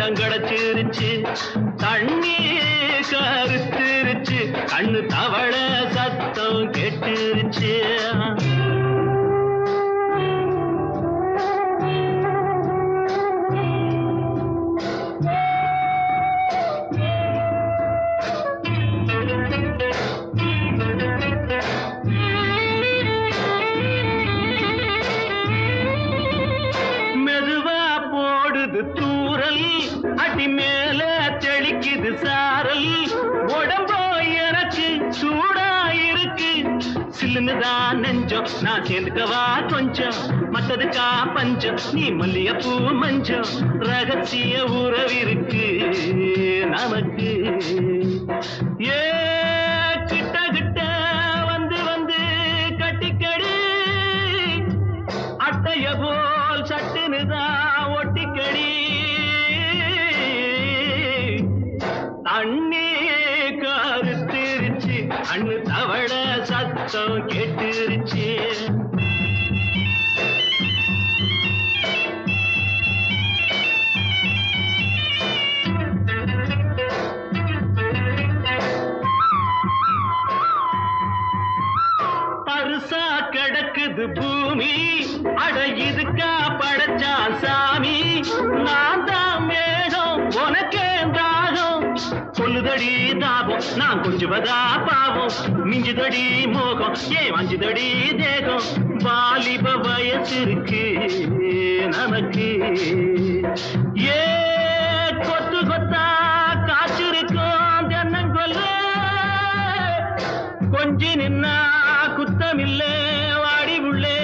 இடம் கிடைச்சிருச்சு. தண்ணி கருத்துருச்சு, கண்ணு தவள சத்தம் கெட்டுருச்சு. தூரல் அடி மேல தெளிக்குது சாரல், உடம்போ எனக்கு சூடாயிருக்கு. சில்லுன்னுதான் நெஞ்சம், நான் சேர்ந்துக்கவா கொஞ்சம், மத்ததுக்கா பஞ்சம், நீ மல்லிகைப்பூ மஞ்சம். ரகசிய உறவிருக்கு நமக்கு. ஏ கிட்ட கிட்ட வந்து வந்து கட்டிக்கடி, அட்டைய போல் சட்டுனுதான் ஒட்டிக்கடி. தண்ணி கருத்திருச்சு, கண்ணு தவள சத்தம் கேட்டுருச்சு. பருசா கிடக்குது பூமி, அட இதுக்கா படைச்சா சாமி. நான் தான் மேகம், உனக்கே தாகம், சொல்லுதடி தாபம், நான் கொஞ்சுவதா பாவம். மிஞ்சுதடி மோகம், ஏன் வஞ்சுதடி தேகம். வாலிப வயசு இருக்கு நமக்கு. ஏ கொத்து கொத்தா காய்ச்சிருக்கும் தென்னங்கொல்ல, கொஞ்சி நின்னா குத்தமில்லே வாடி உள்ளே.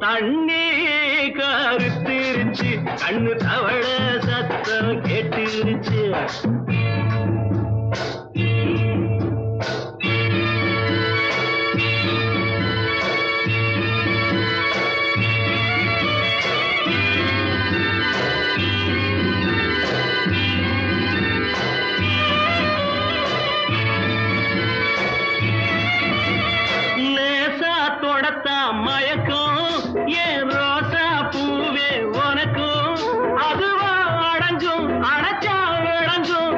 தண்ணி கருத்திருச்சு, கண்ணு தவள சத்தம் கேட்டுருச்சு. மயக்கம் ஏன் ரோசா பூவே உனக்கும், அதுவா அடைஞ்சும் அடைச்சா விளைஞ்சும்.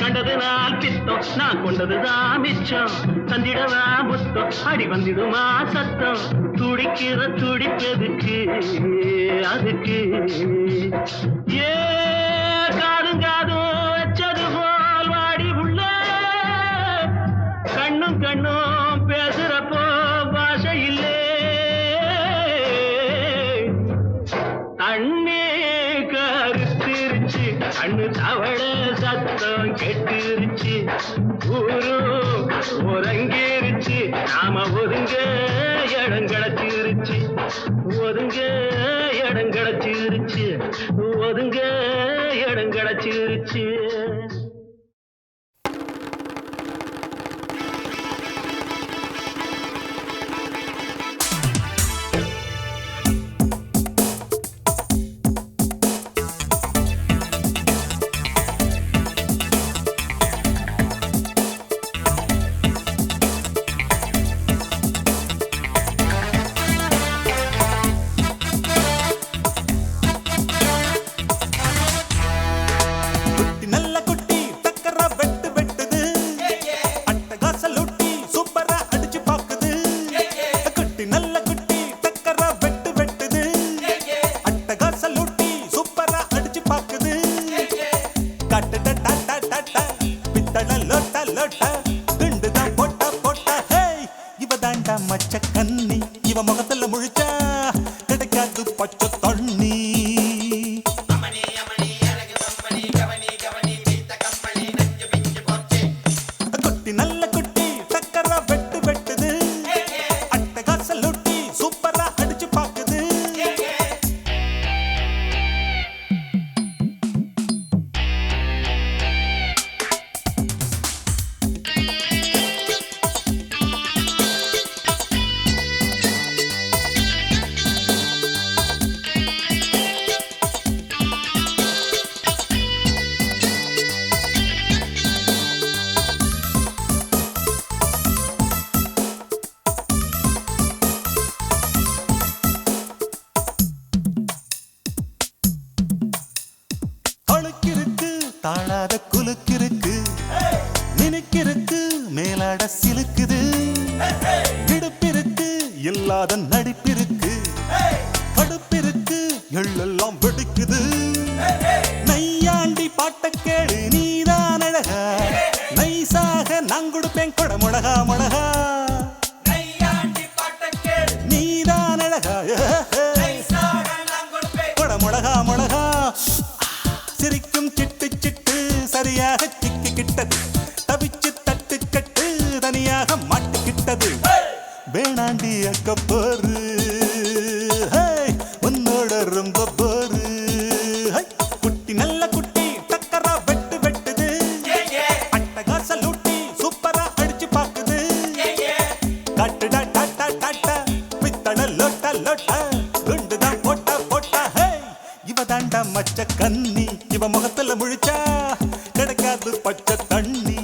கண்டது நாள் பித்தம், நான் கொண்டதுதான் மிச்சம். தந்திடவா புத்தம், அடி வந்திடுமா சத்தம். துடிக்கிற துடிப்பதுக்கு அதுக்கு. ஏ காதும் காதும் வச்சது போல் வாடி உள்ள, கண்ணும் கண்ணும் பேசுறப்போ பாஷை இல்லை. தண்ணி கருத்திருச்சு, கண்ணு தவள சத்தம் கெட்டுருச்சு. ஊரு உறங்கிருச்சு, நாம ஒதுங்க இடம் கிடைச்சிருச்சு. ஒதுங்க இடம் கிடைச்சிருச்சு, ஒதுங்க இடம் கிடைச்சிருச்சு. மச்சக்கண்ணி இவ முகத்துல முழிச்சா கிடைக்காது பச்சை தண்ணி. குட்டி நல்ல குட்டி டக்கரா வெட்டு வெட்டுது, அட்டகாச லூட்டி சூப்பரா அடிச்சு பாக்குது. தாழாத குலுக்கிருக்கு மினுக்கிருக்கு மேலாட சிலுக்குது இடுப்பிருக்கு இல்லாத நடிப்பிருக்கு கடுப்பிருக்கு எள்ளெல்லாம் வெடிக்குது நையாண்டி பாட்ட கேடு நீதான் அழகா நைசாக நான் கொடுப்பேன் கொட முழகா முழகா நீதான் அழகா கொட முழகா முழகா சிரிக்கும் சிட்டு சிட்டு சரியாக சிக்கிக்கிட்டது தவிச்சு தட்டு கட்டு தனியாக மாட்டிக்கிட்டது வேணாண்டி அக்க போரு உன்னோட ரொம்ப போரு குட்டி நல்ல குட்டி டக்கரா வெட்டு வெட்டுது அட்டகாச லூட்டி சூப்பரா அடிச்சு பாக்குது கட்டுடா டாட்டா டாட்டா பித்தட லோட்டா லோட்டா குண்டுதான் போட்டா போட்டா இவ தாண்டா மச்ச கண்ணி இவ முகத்துல முழிச்சா கிடைக்காது பச்சை தண்ணி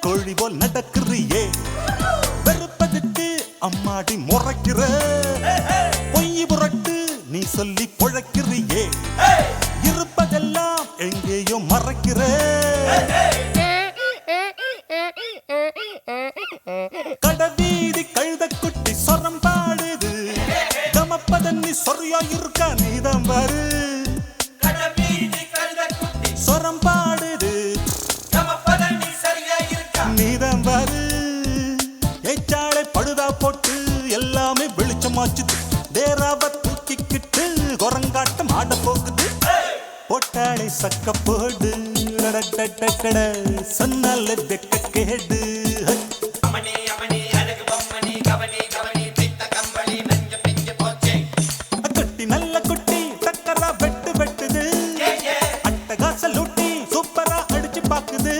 கோழி போல் நடக்கிறியே வெறுப்பதுக்கு அம்மாடி முறைக்கிற பொய் புரட்டு நீ சொல்லி பொழைக்கிறியே இருப்பதெல்லாம் எங்கேயோ மறைக்கிற கடவீதி கழுத குட்டி சொரம் பாடுது கமப்பதன்னி சொரியா இருக்கா நீதான் பாரு சொரம் பாடுது நீதான் பாரு ஏச்சாளை பழுதா போட்டு எல்லாமே வெளிச்சமாச்சுது தேராவ தூக்கிக்கிட்டு குரங்காட்டம் ஆட போகுது போட்டாளை சக்க போடு சொன்னால வெக்க கேடு குட்டி நல்ல குட்டி டக்கரா வெட்டு வெட்டுது அட்டகாச லூட்டி சூப்பரா அடிச்சு பாக்குது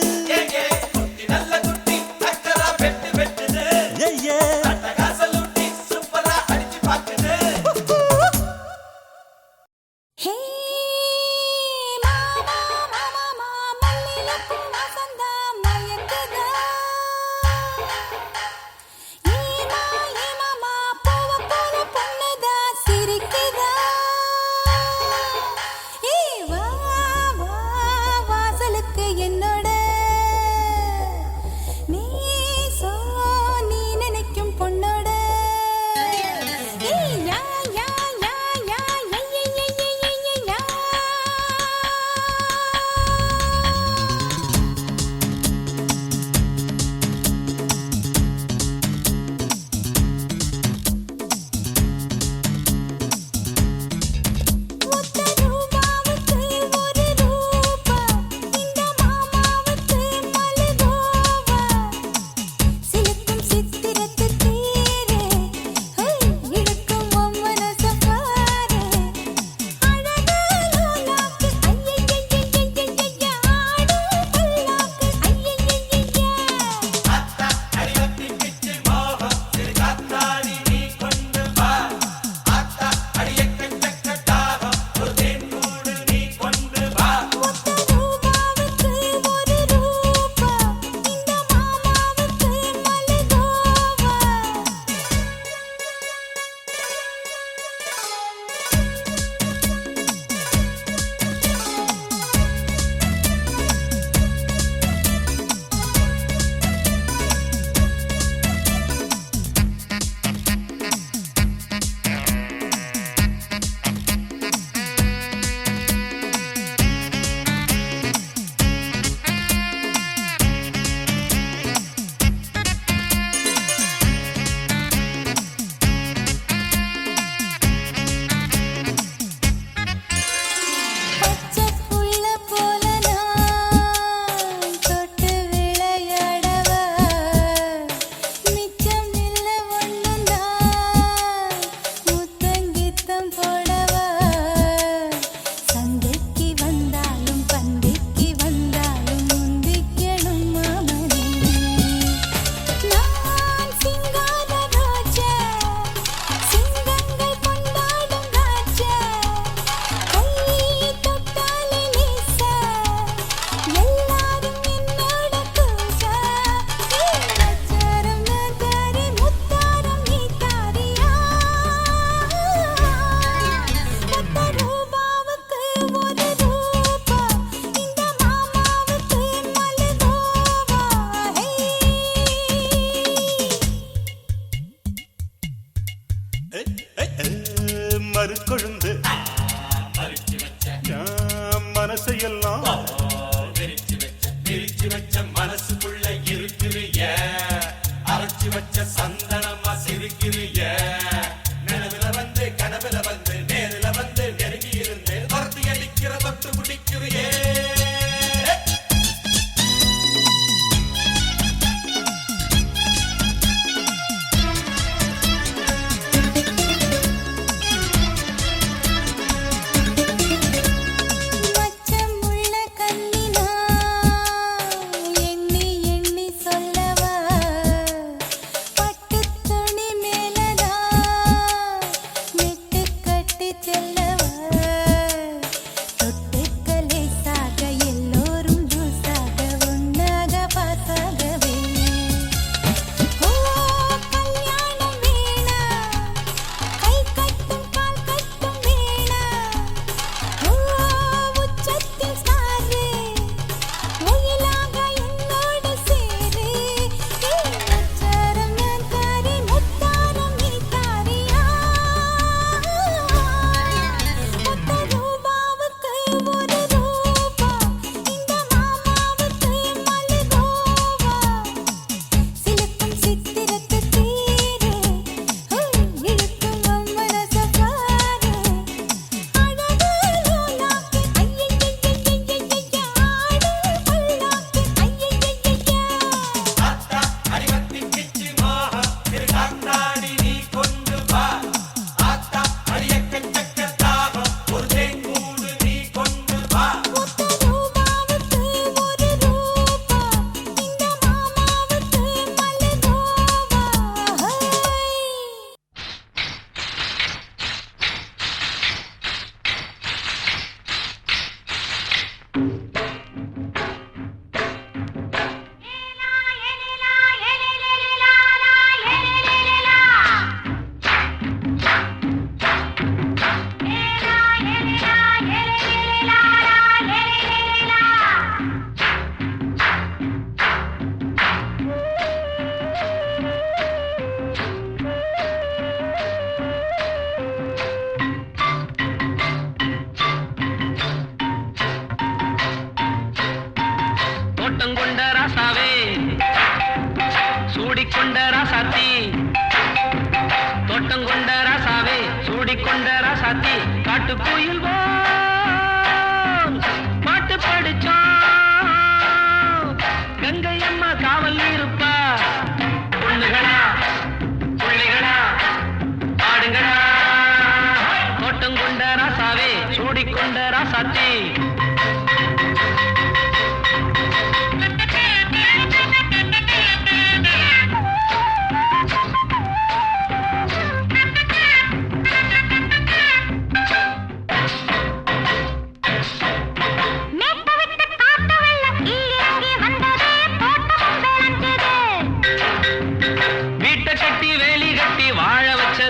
ராசாத்தி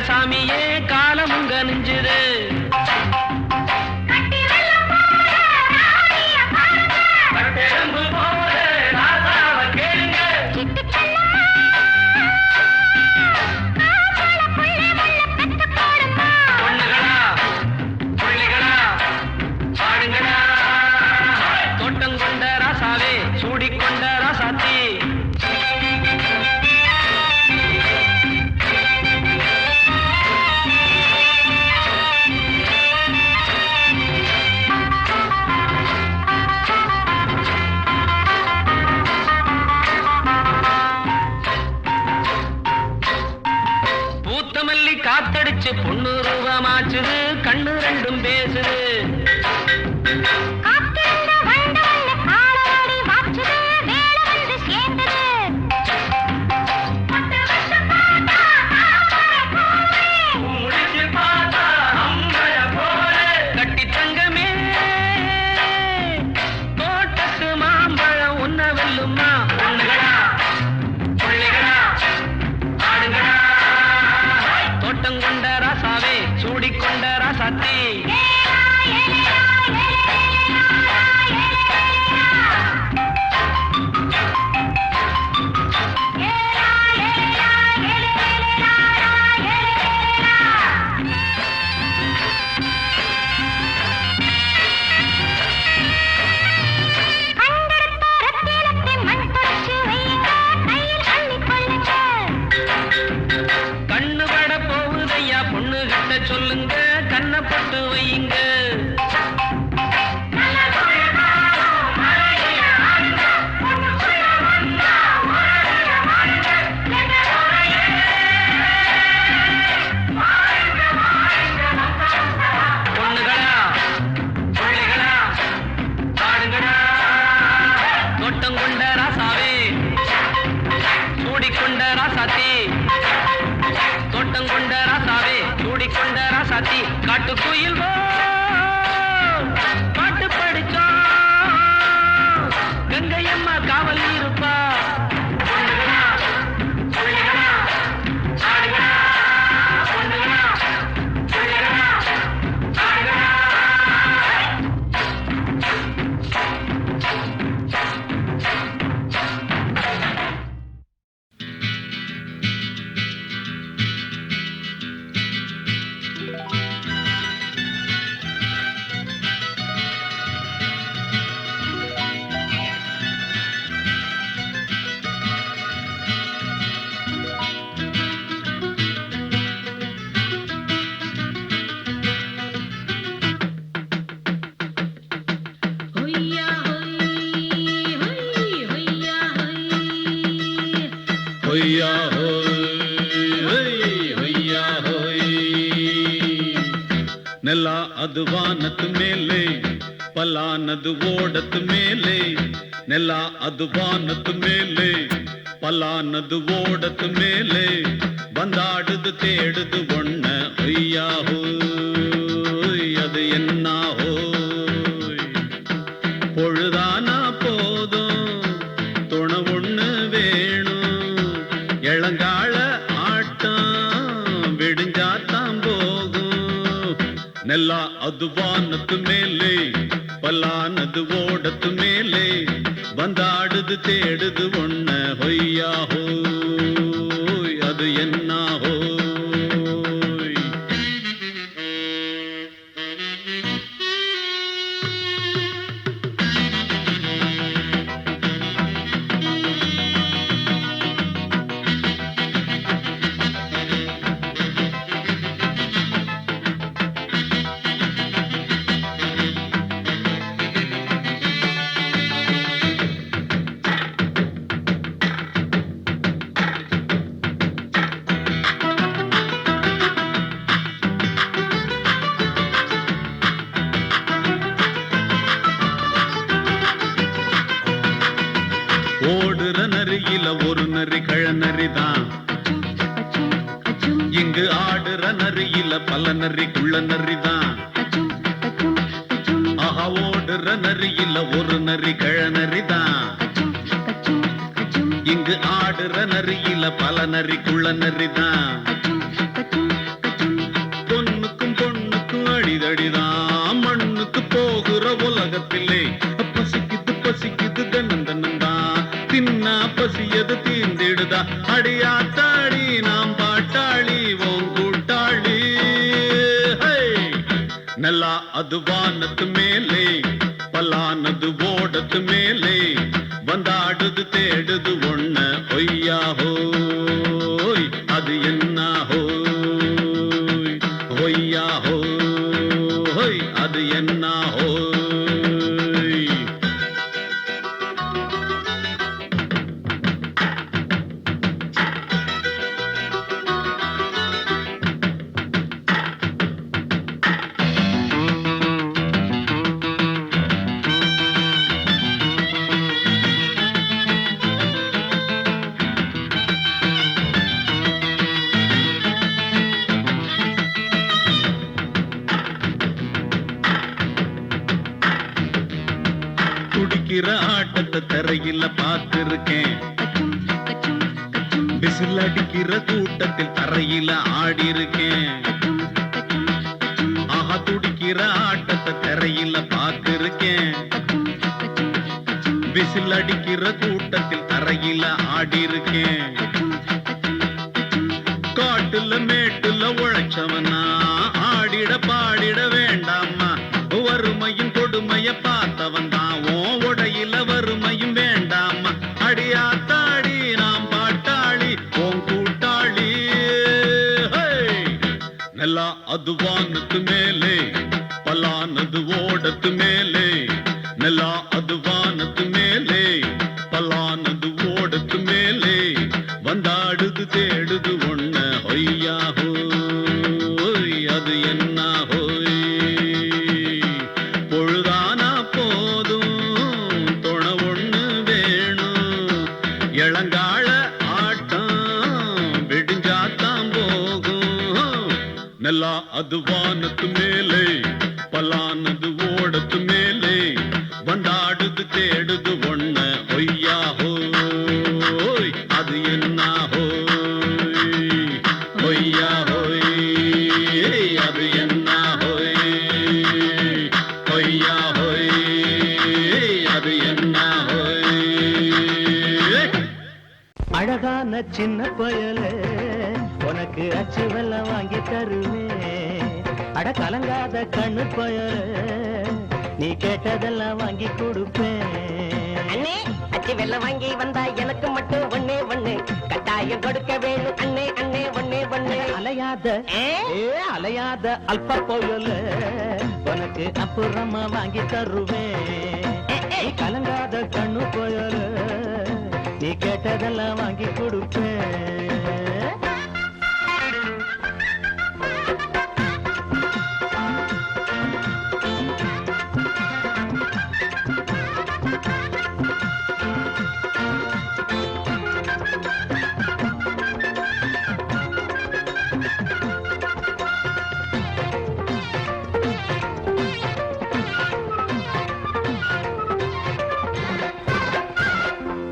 சாமியே காலமுங்க நெஞ்சுது தோட்டம் கொண்ட ராசாவே சூடிக்கொண்ட ராசாத்தி காத்தடிச்சு பொண்ணு ரூபமாச்சுது கண்ணு ரெண்டும் பேசுது கட்டி தங்கமே தோட்டத்து மாம்பழம் உன்ன வெல்லுமா பொண்ணுகளா பிள்ளைகளா ஆடுங்களா தோட்டம் கொண்ட ராசாவே சூடிக்கொண்ட ராசாத்தி சொல்லுங்க கண்ணப்பட்டு வையுங்க பொண்ணுகளா பிள்ளைகளா ஆடுங்களா தோட்டம் கொண்ட ராசாவே சூடிக்கொண்ட ராசாத்தி தோட்டம் கொண்ட ராசாவே சூடிக்கொண்ட ராசாத்தி காட்டுக்குயில் பாட்டு படிச்சோம் கங்கையம்மா காவல் இருப்பா பொண்ணுகளா பிள்ளைகளா ஆடுகளா பொண்ணுகளா பிள்ளைகளா ஆடுகளா ಹೊಯ್ಯಾ ಹೋಯ್ ಹೊಯ್ಯಾ ಹೋಯ್ ನೆಲ ಅದು ವಾನದ ಮೇಲೆ ಪಲಾನದು ಓಡದ ಮೇಲೆ ನೆಲ ಅದು ವಾನದ ಮೇಲೆ ಪಲಾನದು ಓಡದ ಮೇಲೆ ಬಂದಾಡುದು தேடுது ஒண்ண ಹೊಯ್ಯಾ ಹೋಯ್ அது என்ன ಹೋಯ್ பொழுதானா போதும் துணை ஒண்ணு வேணும் இளங்கால ஆட்டம் விடிஞ்சாத்தான் போகும் நெல்ல அது வானத்து மேலே பல்லானது ஓடத்து மேலே வந்தாடுது தேடுது ஒண்ண ಹೊಯ್ಯಾ ಹೋಯ್ அது என்ன ಹೋಯ್ நரியில ஒரு நரி கழநரிதான். இங்கு ஆடுற நரியில பல நரி குள்ள நரிதான். ஆஹா ஓடுற நரியில ஒரு நரி கழநரிதான். இங்கு ஆடுற நரியில பல நரி குள்ள நரிதான். பொண்ணுக்கும் பொண்ணுக்கும் அடிதடிதான். மண்ணுக்கு போகிற உலகத்திலே பசிக்குது பசிக்குது தன்னன் தன்னந்தான். தின்னா பசியது தீர்ந்திடுதா. அடியாத்தாடி நாம் பாட்டாளி ஓம் கூட்டாளி. நல்லா அது வானத்து மேலே பலானது ஓடத்து மேலே வந்தாடுது தேடுது ஒண்ண ஒய்யா ஹோய் அது என்ன ஹோய் ஒய்யா ஹோய் அது என்ன ஹோய். துடிக்கிற ஆட்டத்தை தரையில பார்த்திருக்கேன். விசில் அடிக்கிற கூட்டத்தில் தரையில ஆடி இருக்கேன். ஆஹா துடிக்கிற ஆட்டத்தை தரையில பார்த்திருக்கேன். விசில் அடிக்கிற கூட்டத்தில் தரையில ஆடி இருக்கேன். காட்டுல மேட்டுல உழைச்சவனா ஆடிட பாடிட வேண்டாமா. வறுமையும் கொடுமைய பார்த்தவன் தான். உடையில வறுமையும் வேண்டாமா. அடியாத்தாடி நாம் பாட்டாளி ஓம் கூட்டாளி. நல்லா அது வானத்து மேலே பலானது ஓடத்து மேலே. நல்லா அது வானத்து மேலே பலானது ஓடத்து மேலே வந்தாடுது தேடுது ஒண்ண ஒய்யா ஹோய் அது என்ன ஹோய். பொழுதானா போதும் துணை ஒண்ணு வேணும். இளங்கால ஆட்டம் விடிஞ்சாத்தான் போகும். நல்லா அது வானத்து மேலே பலானது ஓடத்து மேலே வந்தாடுது தேடுது ஒண்ண ஒய்யா ஹோய் அது என்ன ஹோய் ஒய்யா ஹோய் அது என்ன ஹோய் ஒய்யா ஹோய் அது என்ன ஹோய். அழகான சின்ன பயலே உனக்கு அச்சு வெல்லம் வாங்கி தருவேன். அட கலங்காத கண்ணு பயலே நீ கேட்டதெல்லாம் வாங்கி கொடுப்பேன். அண்ணே அச்சு வெல்லம் வாங்கி வந்தா எனக்கு மட்டும் ஒண்ணே ஒண்ணு கட்டாயம் கொடுக்க வேணும். அண்ணே அண்ணே ஒண்ணே ஒண்ணு. அலையாத அலையாத அல்ப போயல உனக்கு அப்புறமா வாங்கி தருவேன். நீ கலங்காத கண்ணு போயல நீ கேட்டதெல்லாம் வாங்கி கொடுப்பேன்.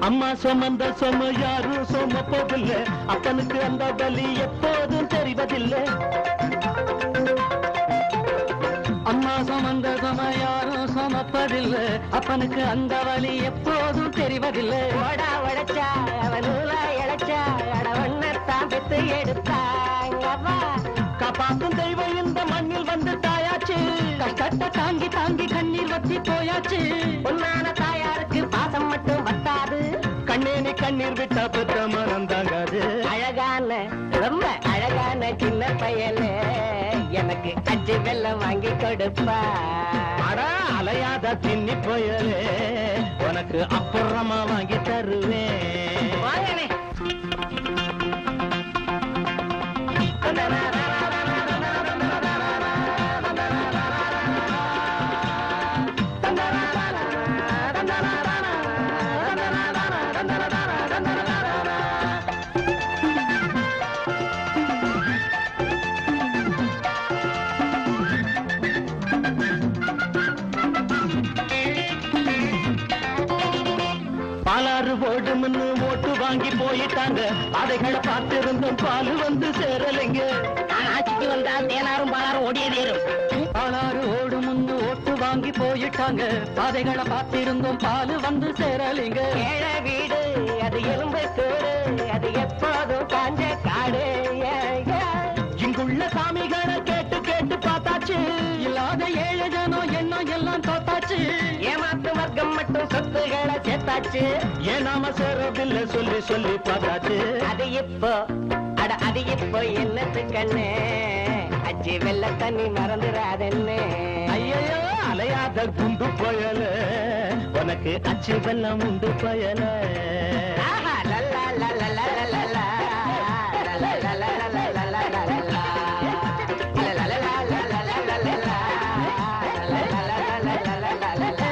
அம்மா சுமந்த சும யாரும் சுமப்பதில்லை. அப்பனுக்கு அந்த வலி எப்போதும் தெரிவதில்லை. அம்மா சுமந்த சும யாரும் சுமப்பதில்லை. அப்பனுக்கு அந்த வலி எப்போதும் தெரிவதில்லை. ஓடா உழைச்சா அவன் நூலா இழைச்சா அடவண்ணத்தான் பெத்து எடுத்தாங்கவா. காப்பாத்தும் தெய்வம் இந்த மண்ணில் வந்து தாயாச்சு. கஷ்டத்தை தாங்கி தாங்கி கண்ணீர் வத்தி போயாச்சு. உன்னான தாயாருக்கு பாசம் மட்டும் வத்தாது. கண்ணேனி கண்ணீர் விட்டா பெற்ற மனம் தாங்காது. அழகான ரொம்ப அழகான சின்ன பயலே எனக்கு அச்சு வெல்லம் வாங்கி கொடுப்பா. அடா அலையாத தின்னி போயலே உனக்கு அப்புறமா வாங்கி தருவேன். வாங்கனே தந்தனா பாலாறு ஓடும்னு ஓட்டு வாங்கி போயிட்டாங்க பாதைகளை பார்த்திருந்தும் பால் வந்து சேரலைங்க நான் ஆட்சிக்கு வந்தா தேனாரும் பாலாரும் ஓடியதேறும் பாலாறு ஓடும்னு ஓட்டு வாங்கி போயிட்டாங்க பாதைகளை பார்த்திருந்தும் பால் வந்து சேரலைங்க ஏழ வீடு அது எலும்பு கூடு அது எப்போதும் காஞ்ச காடு இங்குள்ள சாமிகளை கேட்டு கேட்டு பார்த்தாச்சு இல்லாத ஏழு ஜனம் எண்ணம் எல்லாம் தோத்தாச்சு ஏமாத்து வர்க்கம் மட்டும் சொத்துகளை சேர்த்தாச்சு ஏன் நாம சேரதில்லை சொல்லி சொல்லி பார்த்தாச்சு அது இப்போ அது இப்போ என்னத்து கண்ணு அச்சி வெள்ள தண்ணி மறந்துடாதென்னு ஐயோ அலையாத குண்டு பயல உனக்கு அச்சு வெள்ளம் உண்டு பயல ஆஹா, லல்லா, லல்லா, லல்லா, லல்லா. லல்லா, லல்லா, லல்லா, லல்லா, லல்லா. லல்லா, லல்லா, லல்லா, லல்லா, லல்லா. லல்லா, லல்லா, லல்லா, லல்லா, லல்லா.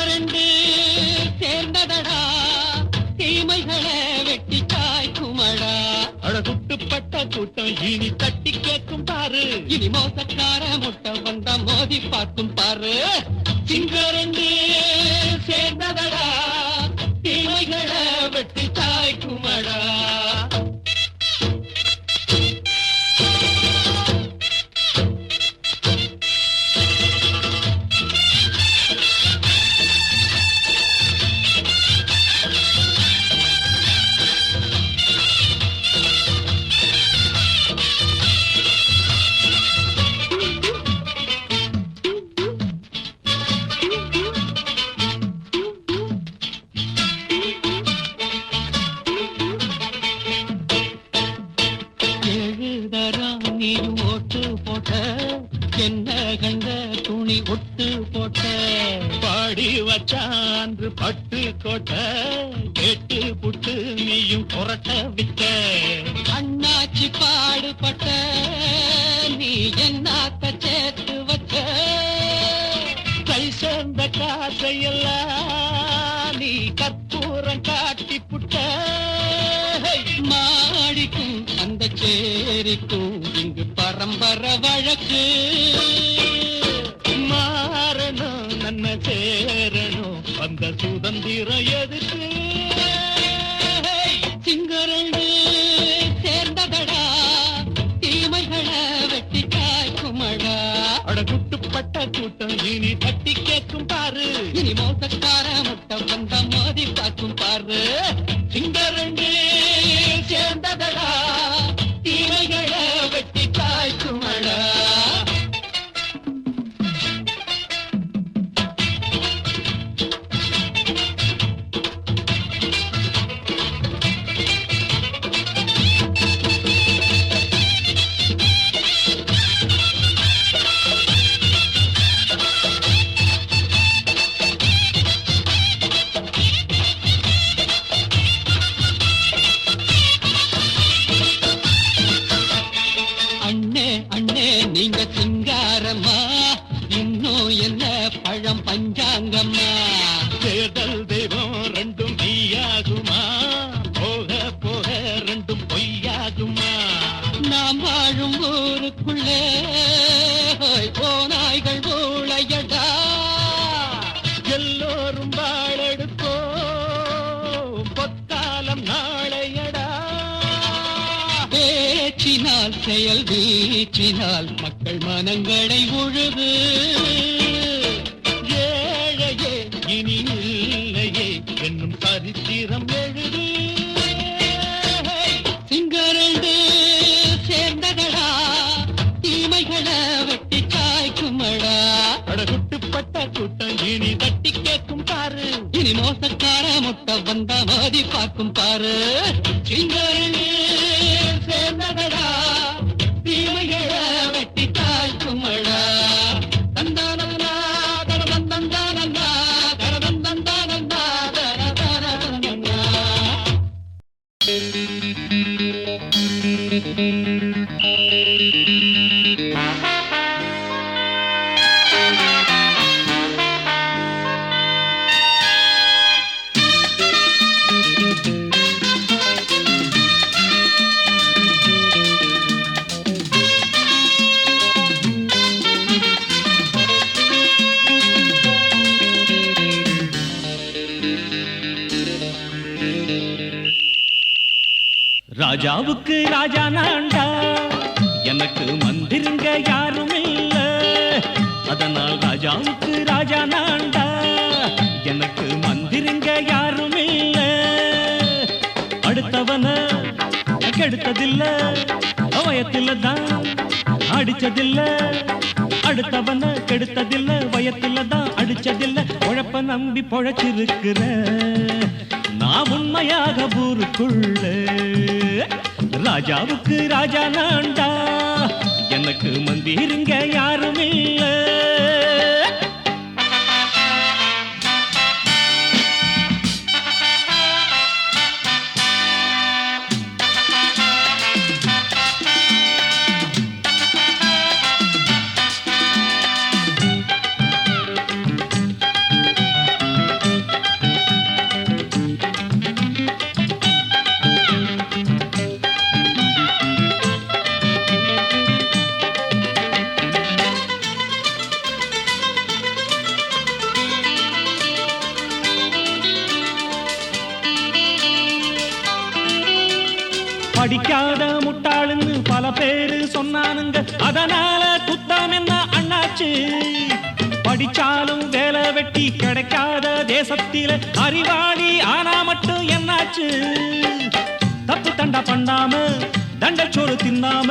ரெண்டு சேர்ந்ததடா தீமைகளை வெட்டி காய்க்குமடா அழகுட்டுப்பட்ட கூட்டம் இனி தட்டி கேட்கும் பாரு இனி மோசக்கார முட்டை வந்தா மோதி பார்க்கும் பாரு சிங்க ரெண்டு சேர்ந்ததடா தீமைகளை வெட்டி காய்க்குமடா என்ன கண்ட துணி ஒட்டு போட்ட பாடி வச்சான்று பட்டு கோட்ட கேட்டு புட்டு நீயும் புரட்ட விட்ட அண்ணாச்சி பாடுபட்ட நீ என்னாத்த சேர்த்து வச்ச கை சேர்ந்த காசையெல்லாம் நீ கற்பூரம் காட்டி புட்ட மாடிக்கும் அந்த சேரிக்கும் இங்கு பரம்பரை வழக்கு மாறணும் நன்ன சேரணும் அந்த சுதந்திரம் எதுக்கு சிங்கரண்டு சேர்ந்ததடா தீமைகளை வெட்டி காய்க்குமடா அடகுட்டுப்பட்ட கூட்டம் இனி தட்டி கேட்கும் பாரு இனி மோசக்கார முட்டை வந்த மோதி பார்க்கும் பாரு சிங்கரண்டு சேர்ந்ததடா தீமைகளை வெட்டி காய்க்குமடா நீங்க சிங்காரம்மா இன்னும் என்ன பழம் பஞ்சாங்கம்மா தேர்தல் தெய்வம் ரெண்டும் மெய்யாகுமா போக போக ரெண்டும் பொய்யாகுமா நாம் வாழும் ஊருக்குள்ளே போனாய்கள் ஊழையடா எல்லோரும் வாழெடுத்தோ பொற்காலம் நாளையடா பேச்சினால் செயல் வீச்சினால் மக்கள் மனங்களை உழுது ஏழையே இனி இல்லையே என்னும் சரித்திரம் எழுது சிங்கரண்டு சேர்ந்ததடா தீமைகளை வெட்டி காய்க்குமடா அடகுட்டுப்பட்ட கூட்டம் இனி தட்டி கேட்கும் பாரு இனி மோசக்கார முட்டை வந்த மோதி பார்க்கும் பாரு சிங்கரண்டு சேர்ந்ததடா தீமைகளை வெட்டி காய்க்குமடா தந்தானந்தா தரதந்தந்தானந்தா தரதந்தந்தானந்தா தரதந்தந்தானந்தா ராஜாவுக்கு ராஜா நான்டா, எனக்கு மந்திருங்க யாரும் இல்ல. அதனால் ராஜாவுக்கு ராஜா நான்டா, எனக்கு மந்திருங்க யாரும் இல்ல. அடுத்தவன கெடுத்ததில்ல, வயத்தில தான் அடிச்சதில்ல. அடுத்தவன கெடுத்ததில்ல, வயத்தில தான் அடிச்சதில்ல. உழைப்ப நம்பி பொழைச்சிருக்கிற நான் உண்மையாக ஊருக்குள்ள. ராஜாவுக்கு ராஜா நான்டா, எனக்கு மந்திருங்க யாரும் இல்ல. படிக்காத முட்டாளுன்னு பல பேரு சொன்னானுங்க, அதனால குத்தம் என்ன அண்ணாச்சு. படிச்சாலும் வேலை வெட்டி கிடைக்காத தேசத்தில அறிவாளி ஆனா மட்டும் என்னாச்சு. தப்பு தண்டா பண்ணாம தண்டச்சோறு தின்னாம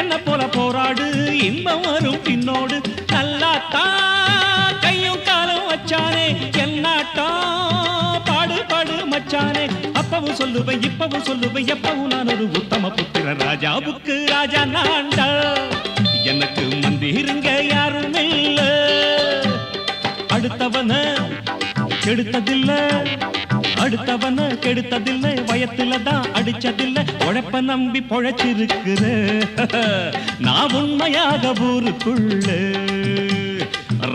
என்ன போல போராடு, இன்பம் வரும் பின்னோடு. நல்லாத்தான் கையும் காலும் வச்சானே என்னாட்டா பாடு பாடு மச்சானே. அப்பவும் சொல்லுவேன் இப்பவும் சொல்லுவேன், எப்பவும் நான் ஒரு உத்தம புத்திர. ராஜாவுக்கு ராஜா நான்டா, எனக்கு மந்திருங்க யாரும் இல்ல. அடுத்தவன கெடுத்ததில்ல, அடுத்தவன கெடுத்ததில்லை, வயத்துல தான் அடிச்சதில்லை. உழைப்ப நம்பி பொழைச்சிருக்கிற நான் உண்மையாக ஊருக்குள்ள.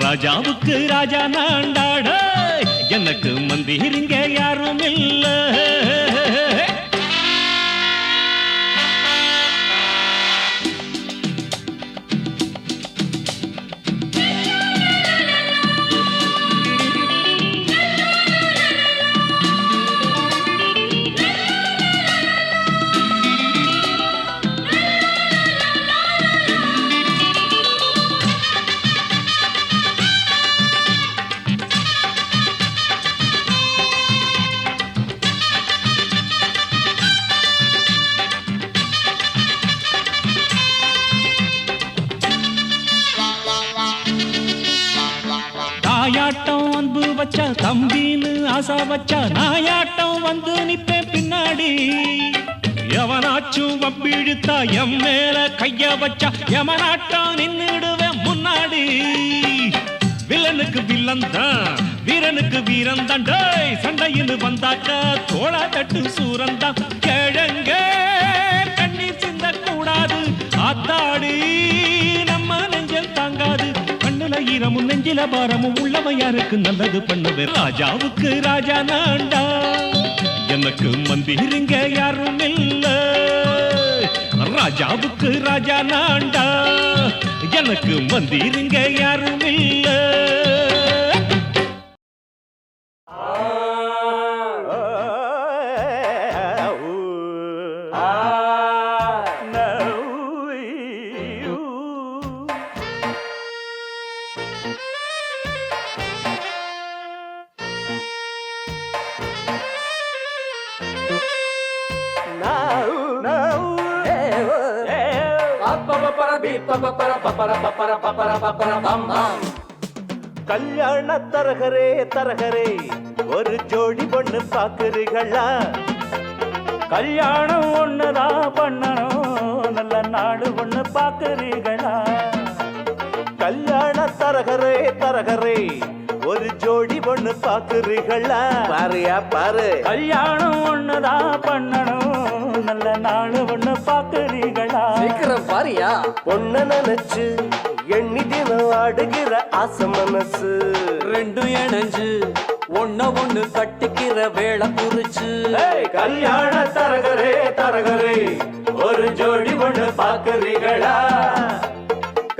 ராஜாவுக்கு ராஜா நான்டாட, எனக்கு மந்திருங்க யாரும் இல்ல. தாயாட்டம் அன்பு வச்சா தம்பின்னு ஆசா வச்சா, நாயாட்டம் வந்து நிப்பேன் பின்னாடி. எவனாச்சும் வம்பிழுத்தா எம் மேல கைய வச்சா, எவனாட்டம் நின்னுடுவேன் முன்னாடி. வில்லனுக்கு வில்லன் தான், வீரனுக்கு வீரன் தான். சண்டையின்னு வந்தாக்கா தோளா தட்டு சூரன் தான். கிழங்க கண்ணீர் சிந்த கூடாது, ஆத்தாடி நம்ம நெஞ்சல் தாங்காது. கண்ணுல ஈரமும் நெஞ்சில பாரமும் உள்ளவன் யாருக்கு நல்லது பண்ணுவேன். ராஜாவுக்கு ராஜா நான்டா, எனக்கு மந்திருங்க யாரும் இல்ல. ராஜாவுக்கு ராஜா நான்டா, எனக்கு மந்திருங்க யாரும் இல்ல. கல்யாண தரகரே தரகரே, ஒரு ஜோடி பொண்ணு பாக்குறீங்களா? கல்யாணம் ஒண்ணுதான் பண்ணணும், நல்ல நாடு ஒண்ணு பாக்குறீங்களா? கல்யாண தரகரே தரகரே, ஒரு ஜோடி பொண்ணு பாக்குறீங்களா? பாருயா பாரு, கல்யாணம் ஒண்ணுதான் பண்ணணும், நல்ல நாடு ஒண்ணு பாக்குறீங்களா? சீக்கிரம் பாருயா. பொண்ண நினைச்சு எண்ணி தினம் ஆடுகிற ஆசை மனசு, ரெண்டும் இணைஞ்சு ஒன்ன ஒண்ணு கட்டிக்கிற வேளை குறிச்சு. கல்யாண தரகரே தரகரே, ஒரு ஜோடி ஒண்ணு பாக்குறீங்களா?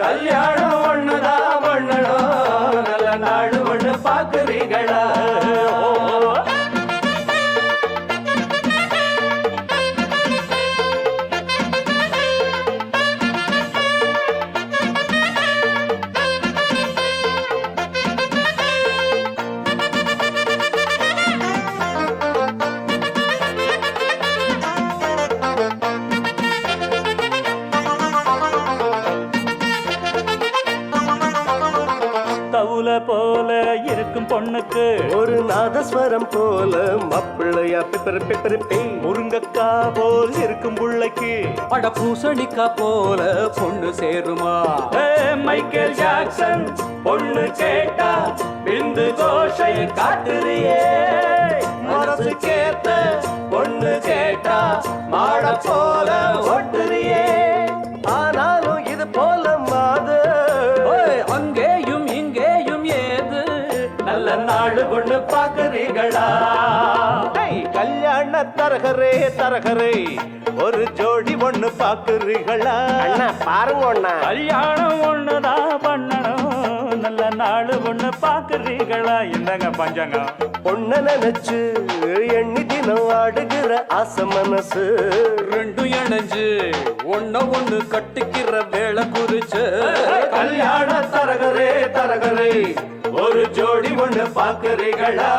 கல்யாணம் ஒண்ணுதான் பண்ணணும், நல்ல நாடு ஒண்ணு பாக்குறீங்களா? போல இருக்கும் பொண்ணுக்கு ஒரு நாதஸ்வரம் போல மாப்பிள்ளையா பிப்பர் பிப்பர் பே. முருங்கக்கா போல் இருக்கும் புள்ளைக்கு அட பூசணிக்கா போல பொண்ணு சேருமா? மைக்கேல் ஜாக்சன் பொண்ணு கேட்டா பிந்து கோஷை காட்டுறியே மனசு கேட்ட பொண்ணு கேட்டா மாட போல ஓட்டுறியே. ஆனாலும் இது போல மாது அங்கேயும் இங்கேயும் ஏது நல்ல நாடு பொண்ணு பாக்குறீங்களா? கல்யாண தரகரே தரகரே ஒரு ஜோடி ஒண்ணு பாக்குறீங்களா? அண்ணா பாருங்க அண்ணா. கல்யாணம் ஒண்ணுதான் பண்ணணும் நல்ல நாடு ஒண்ணு பாக்குறீங்களா? இந்தங்க பஞ்சங்க பொண்ண நினைச்சு எண்ணி தினம் ஆடுகிற ஆசை மனசு ரெண்டும் இணைஞ்சு ஒண்ணு கட்டிக்கிற வேலை குறிச்சு. கல்யாண தரகரே தரகரே ஒரு ஜோடி ஒண்ணு பாக்குறீங்களா?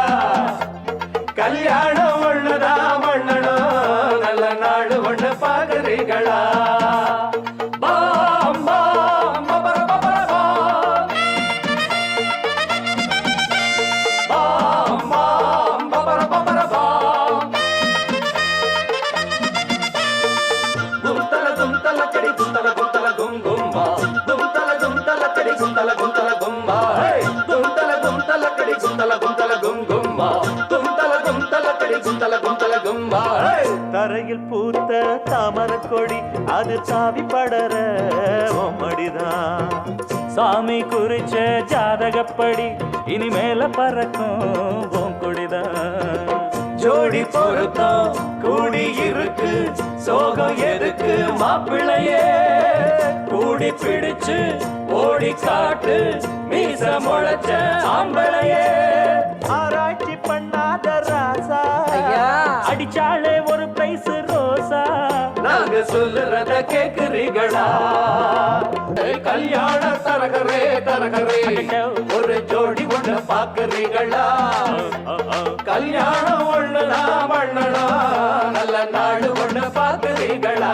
கல்யாணம் ஒண்ணுதான் பண்ணணும் நல்ல நாடு ஒண்ணு பாக்குறீங்களா? பாம் பாம் பபர பபர பாம். பாம் பாம் பபர பபர பாம். கும்தல கடி கும்தல கும்தல கும் கும்பா. கும்தல கடி கும்தல கும்தல கும்பா. கும்தல கடி கும்தல கும்தல கும் கும்பா. கும்தல கடி கும்தல கும்பா. தரையில் பூத்த தாமர கொடி அது சாவி படற மடிதான். சாமி குறிச்ச ஜாதகப்படி இனிமேல பறக்கும் பூங்குடிதான். ஜோடி பொருத்தம் கூடி இருக்கு சோகம் எதுக்கு மாப்பிள்ளையே? கூடி பிடிச்சு ஓடி காட்டு மீச முளைச்ச ஆம்பளையே. ஆராய்ச்சி பண்ணாத ராசா அடிச்சாலே ஒரு பிரைஸ் ரோசா. நாங்க சொல்லுறத கேக்குறீங்களா? கல்யாண தரகரே தரகரே ஒரு ஜோடி ஒண்ணு பாக்குறீங்களா? கல்யாணம் ஒண்ணுதான் பண்ணணும் நல்ல நாடு ஒண்ணு பாக்குறீங்களா?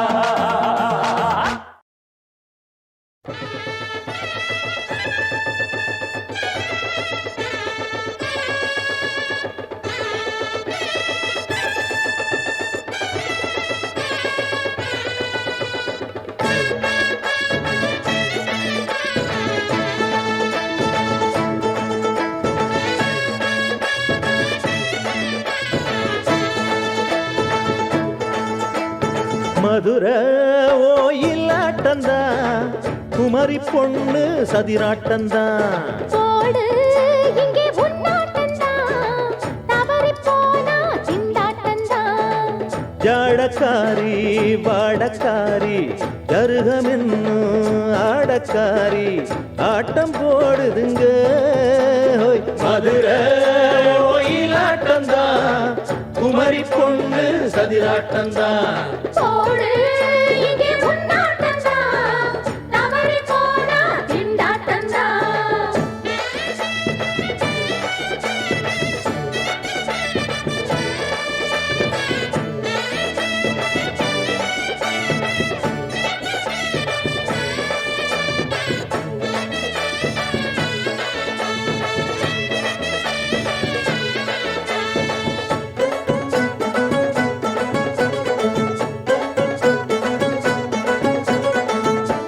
மதுரை ஓயிலாட்டந்தா குமரி பொண்ணு சதிராட்டந்தா. போடு இங்கே உன்னாட்டந்தா தவறி போனா திண்டாட்டந்தா. ஜாடக்காரி வாடக்காரி கருகமென்னு ஆடக்காரி ஆட்டம் போடுதுங்க. ஹோய். மதுரை ஓயிலாட்டந்தா குமரி பொண்ணு சதிராட்டந்தா. போடு இங்கே உன்னாட்டந்தா தவறி போனா திண்டாட்டந்தா.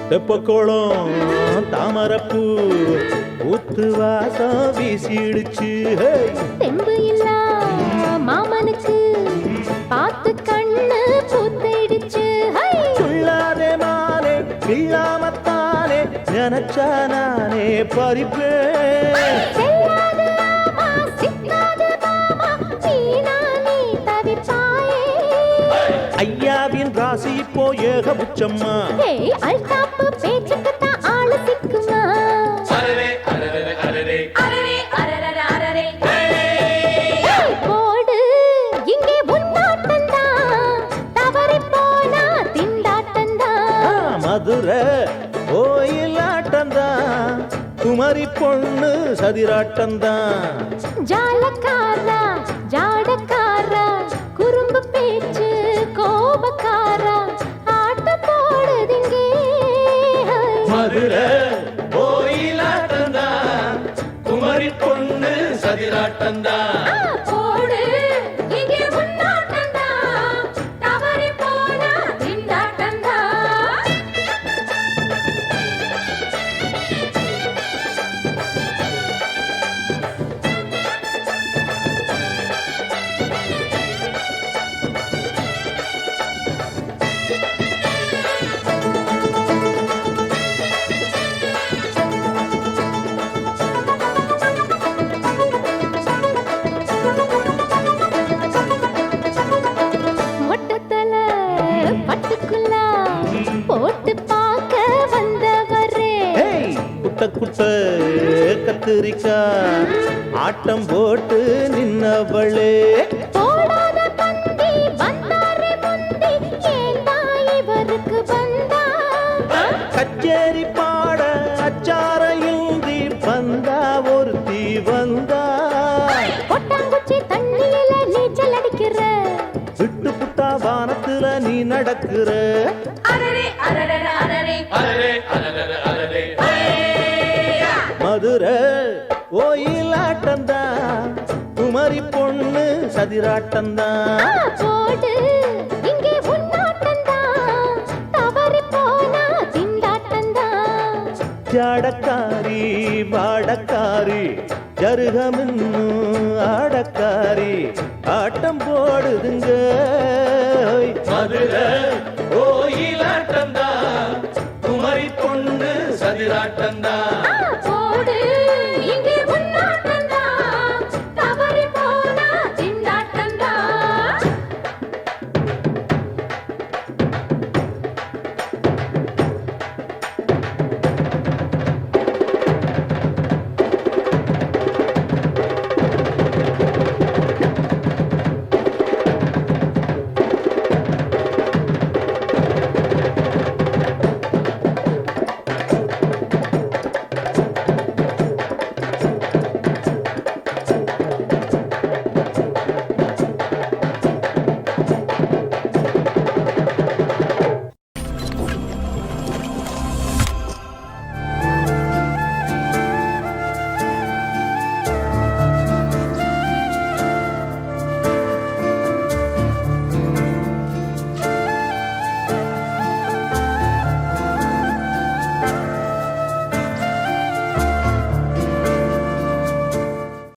தெப்பக்குளம் தாமரப்பூ ஊத்து வாசம் வீசிடுச்சு. தெம்பு இல்லா மாமனுக்கு பார்த்து கண்ணு பூத்திடுச்சு. துள்ளாதே மானே இல்லாமத்தானே நினைச்சா நானே பறிப்பேன். செல்லாது ஆமா சிக்காது மாமா நீனா நீ தவிப்பாயே. ஐயாவின் ராசி இப்போ ஏகபுச்சம்மா. ஏய் அல்தாப்பு பேச்சுக்கு தான் ஆளு சிக்குமா. அரரே அரரே அரரே அரரே அரரே அரரே போடு இங்கே உன்னாட்டந்தா தவறி போனா திண்டாட்டந்தா. மதுரை ஓயிலாட்டந்தா குமரி பொண்ணு சதிராட்டந்தா. ஜாலக்காரா ஜாடக்காரா குறும்பு பேச்சு கோபக்காரா ஆட்டம் போடுதிங்கே. மதுரை ஓயிலாட்டந்தா குமரி குட்ட கத்திரிக்கா ஆட்டம் போட்டு நின்னவளே போடாத பந்தி வந்தாரே முந்தி ஏண்டா இவருக்கு வந்தா கச்சேரி பாட அச்சார இந்தி வந்தா ஒருத்தி வந்தா கொட்டாங்குச்சி தண்ணியில நீச்சல் அடிக்கிற விட்டு புட்டா வானத்துல நீ நடக்கிற அரரே அரரே அரரே அரரே அரரே அரரே மதுரை கோயிலாட்டம்தான் குமரி பொண்ணு சதிராட்டம்தான் போடு இங்கே உன்னாட்டந்தான் தவறி போனா திண்டாட்டந்தான் ஜாடக்காரி வாடக்காரி ஜருகமின்னு ஆடக்காரி ஆட்டம் போடுதுங்க மதுரை கோயிலாட்டம்தான் குமரி பொண்ணு சதிராட்டம்தான்